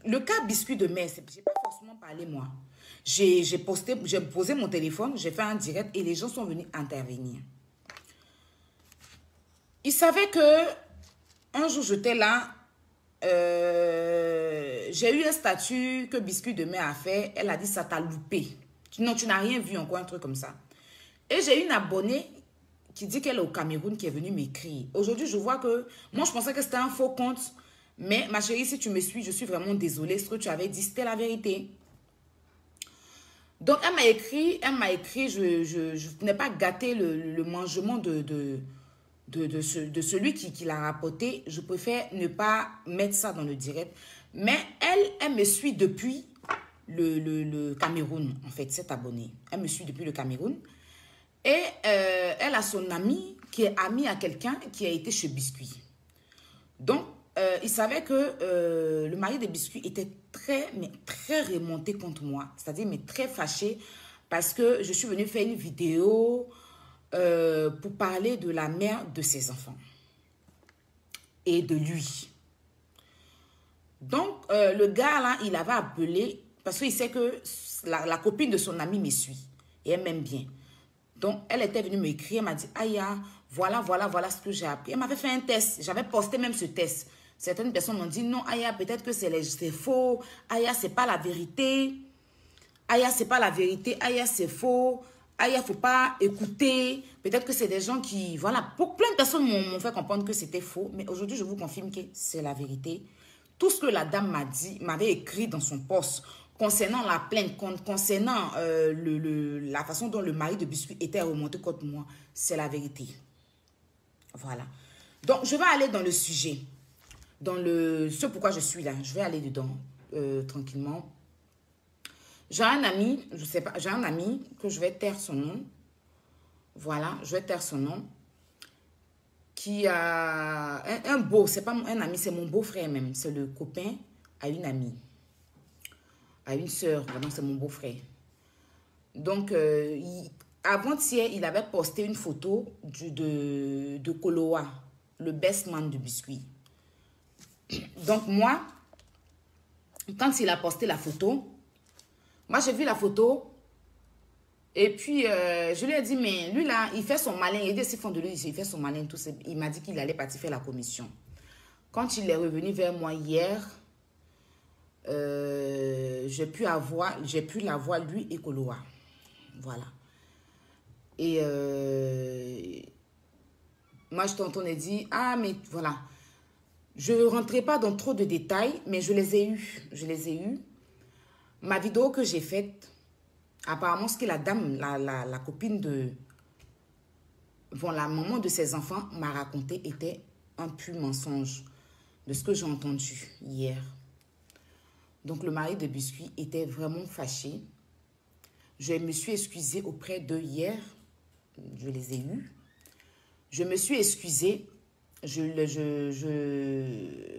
Le cas biscuit de mer, je n'ai pas forcément parlé moi. J'ai posé mon téléphone, j'ai fait un direct et les gens sont venus intervenir. Ils savaient que un jour j'étais là, j'ai eu un statut que Biscuit de mer a fait. Elle a dit ça t'a loupé. Non, tu n'as rien vu encore, un truc comme ça. Et j'ai une abonnée qui dit qu'elle est au Cameroun qui est venue m'écrire. Aujourd'hui, je vois que moi, je pensais que c'était un faux compte. Mais ma chérie, si tu me suis, je suis vraiment désolée. Ce que tu avais dit, c'était la vérité. Donc, elle m'a écrit, je n'ai pas gâté le mangement de celui qui l'a rapporté. Je préfère ne pas mettre ça dans le direct. Mais elle me suit depuis le Cameroun, en fait, cette abonnée. Elle me suit depuis le Cameroun. Et elle a son ami qui est ami à quelqu'un qui a été chez Biscuit. Donc, il savait que le mari de Biscuit était mais très remonté contre moi. C'est-à-dire, mais très fâché parce que je suis venue faire une vidéo pour parler de la mère de ses enfants et de lui. Donc, le gars là, il avait appelé parce qu'il sait que la copine de son ami me suit et elle m'aime bien. Donc, elle était venue m'écrire, elle m'a dit, Aya, voilà ce que j'ai appris. Elle m'avait fait un test, j'avais posté même ce test. Certaines personnes m'ont dit, non, Aya, peut-être que c'est faux. Aya, c'est pas la vérité. Aya, c'est pas la vérité. Aya, c'est faux. Aya, faut pas écouter. Peut-être que c'est des gens qui, voilà, pour plein de personnes m'ont fait comprendre que c'était faux. Mais aujourd'hui, je vous confirme que c'est la vérité. Tout ce que la dame m'a dit, m'avait écrit dans son poste, concernant la plainte, concernant la façon dont le mari de Biscuit était remonté contre moi, c'est la vérité. Voilà. Donc, je vais aller dans le sujet. Dans ce pourquoi je suis là. Je vais aller dedans tranquillement. J'ai un ami, je sais pas, j'ai un ami que je vais taire son nom. Voilà, je vais taire son nom. Qui a un beau, c'est pas un ami, c'est mon beau-frère même. C'est le copain à une amie. À une sœur, vraiment, c'est mon beau-frère. Donc, avant-hier, il avait posté une photo de Koloa, le best man de Biscuit. Donc, moi, quand il a posté la photo, moi, j'ai vu la photo et puis, je lui ai dit, mais lui, là, il fait son malin. Il dit, s'ils font de lui, il fait son malin. Tout ça. Il m'a dit qu'il allait partir faire la commission. Quand il est revenu vers moi hier, j'ai pu la voir, lui et Koloa. Voilà. Et moi, je t'entendais dire, ah, mais voilà. Je ne rentrerai pas dans trop de détails, mais je les ai eus. Je les ai eus. Ma vidéo que j'ai faite, apparemment, ce que la dame, la copine de... Bon, la maman de ses enfants m'a raconté était un pur mensonge de ce que j'ai entendu hier. Donc, le mari de Biscuit était vraiment fâché. Je me suis excusée auprès d'eux hier. Je les ai eus. Je me suis excusée.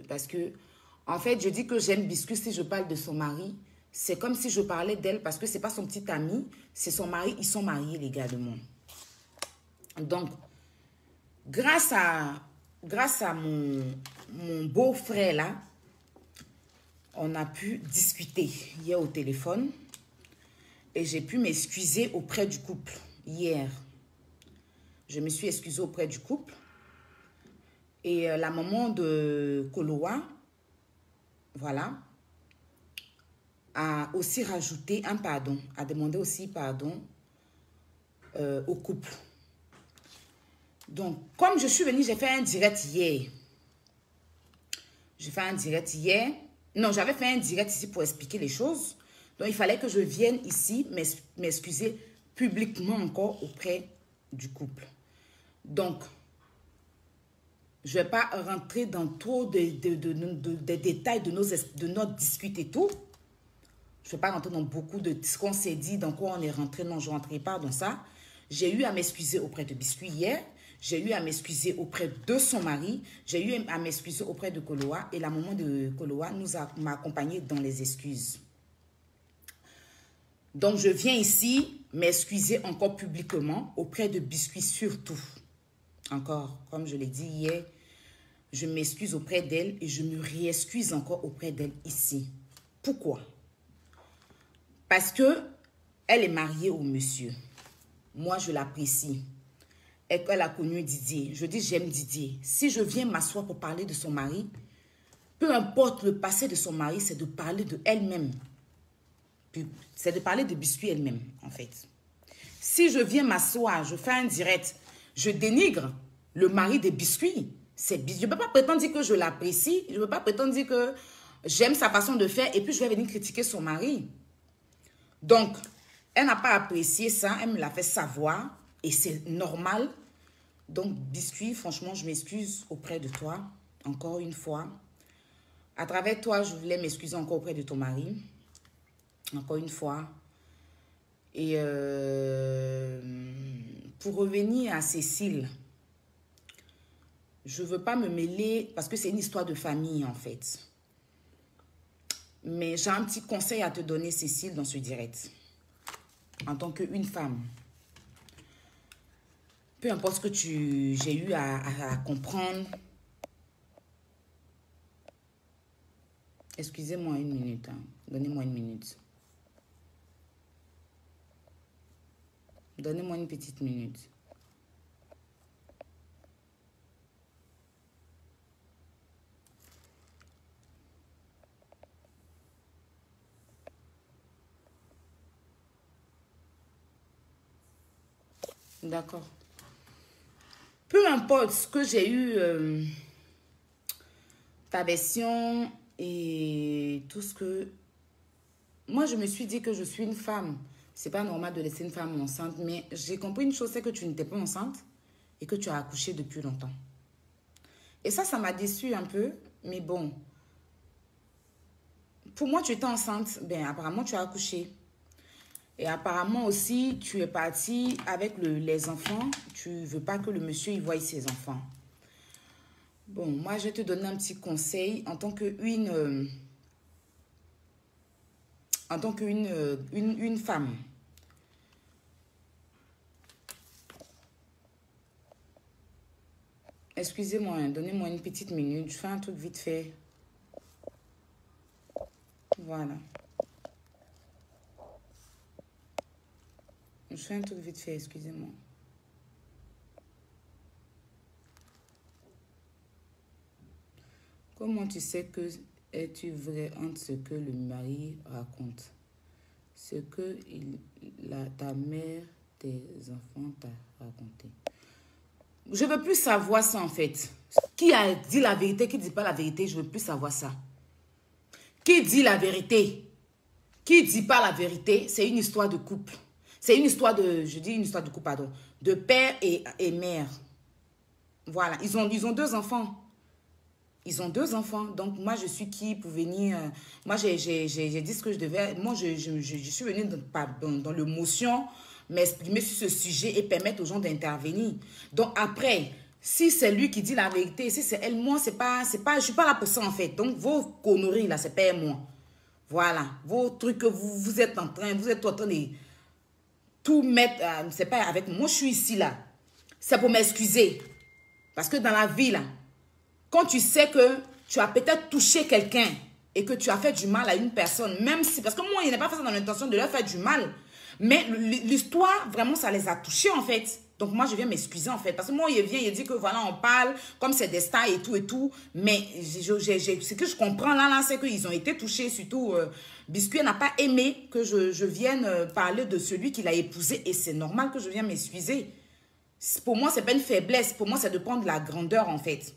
Parce que, en fait, je dis que j'aime Biscuit si je parle de son mari. C'est comme si je parlais d'elle parce que ce n'est pas son petit ami. C'est son mari. Ils sont mariés, les gars de moi. Donc, grâce à mon beau-frère là, on a pu discuter hier au téléphone et j'ai pu m'excuser auprès du couple hier. Je me suis excusée auprès du couple et la maman de Koloa, voilà, a aussi rajouté un pardon, a demandé aussi pardon au couple. Donc, comme je suis venue, j'ai fait un direct hier. J'ai fait un direct hier. Non, j'avais fait un direct ici pour expliquer les choses. Donc, il fallait que je vienne ici m'excuser publiquement encore auprès du couple. Donc, je ne vais pas rentrer dans trop de détails de notre discute et tout. Je ne vais pas rentrer dans beaucoup de ce qu'on s'est dit, dans quoi on est rentré. Non, je ne rentrerai pas dans ça. J'ai eu à m'excuser auprès de Biscuit hier. J'ai eu à m'excuser auprès de son mari. J'ai eu à m'excuser auprès de Koloa. Et la maman de Koloa m'a accompagnée dans les excuses. Donc, je viens ici m'excuser encore publiquement auprès de Biscuit surtout. Encore, comme je l'ai dit hier, je m'excuse auprès d'elle et je me réexcuse encore auprès d'elle ici. Pourquoi? Parce que elle est mariée au monsieur. Moi, je l'apprécie. Et qu'elle a connu Didier. Je dis, j'aime Didier. Si je viens m'asseoir pour parler de son mari, peu importe le passé de son mari, c'est de parler de elle-même. C'est de parler de Biscuit elle-même, en fait. Si je viens m'asseoir, je fais un direct, je dénigre le mari de Biscuit, je ne peux pas prétendre dire que je l'apprécie, je ne peux pas prétendre dire que j'aime sa façon de faire et puis je vais venir critiquer son mari. Donc, elle n'a pas apprécié ça, elle me l'a fait savoir et c'est normal. Donc, Biscuit, franchement, je m'excuse auprès de toi, encore une fois. À travers toi, je voulais m'excuser encore auprès de ton mari, encore une fois. Et pour revenir à Cécile, je ne veux pas me mêler, parce que c'est une histoire de famille, en fait. Mais j'ai un petit conseil à te donner, Cécile, dans ce direct. En tant qu'une femme. Peu importe ce que j'ai eu à comprendre. Excusez-moi une minute. Hein. Donnez-moi une minute. Donnez-moi une petite minute. D'accord. Peu importe ce que j'ai eu, ta version et tout ce que... Moi, je me suis dit que je suis une femme. C'est pas normal de laisser une femme enceinte, mais j'ai compris une chose, c'est que tu n'étais pas enceinte et que tu as accouché depuis longtemps. Et ça m'a déçue un peu, mais bon. Pour moi, tu étais enceinte, ben apparemment, tu as accouché. Et apparemment aussi, tu es partie avec les enfants. Tu ne veux pas que le monsieur y voie ses enfants. Bon, moi, je vais te donner un petit conseil en tant qu'une femme. Excusez-moi, donnez-moi une petite minute. Je fais un truc vite fait. Voilà. Je fais un truc vite fait, excusez-moi. Comment tu sais que es-tu vrai entre ce que le mari raconte, ce que ta mère, tes enfants t'a raconté? Je veux plus savoir ça en fait. Qui a dit la vérité, qui ne dit pas la vérité, je veux plus savoir ça. Qui dit la vérité? Qui ne dit pas la vérité? C'est une histoire de couple. C'est une histoire de, je dis une histoire de couple, pardon, de père et mère. Voilà, ils ont 2 enfants. Ils ont 2 enfants. Donc, moi, je suis qui pour venir... moi, j'ai dit ce que je devais... Moi, je suis venue dans l'émotion, m'exprimer sur ce sujet et permettre aux gens d'intervenir. Donc, après, si c'est lui qui dit la vérité, si c'est elle, moi, je ne suis pas là pour ça, en fait. Donc, vos conneries, là, c'est pas moi. Voilà. Vos trucs que vous êtes en train de... tout mettre, c'est pas avec moi, je suis ici là. C'est pour m'excuser. Parce que dans la vie là, quand tu sais que tu as peut-être touché quelqu'un et que tu as fait du mal à une personne, même si, parce que moi, il n'a pas fait ça dans l'intention de leur faire du mal, mais l'histoire, vraiment, ça les a touchés en fait. Donc moi, je viens m'excuser en fait. Parce que moi, il vient, il dit que voilà, on parle comme c'est des stars et tout. Mais ce que je comprends là c'est qu'ils ont été touchés. Surtout, Biscuit n'a pas aimé que je vienne parler de celui qu'il a épousé. Et c'est normal que je vienne m'excuser. Pour moi, c'est pas une faiblesse. Pour moi, c'est de prendre la grandeur en fait.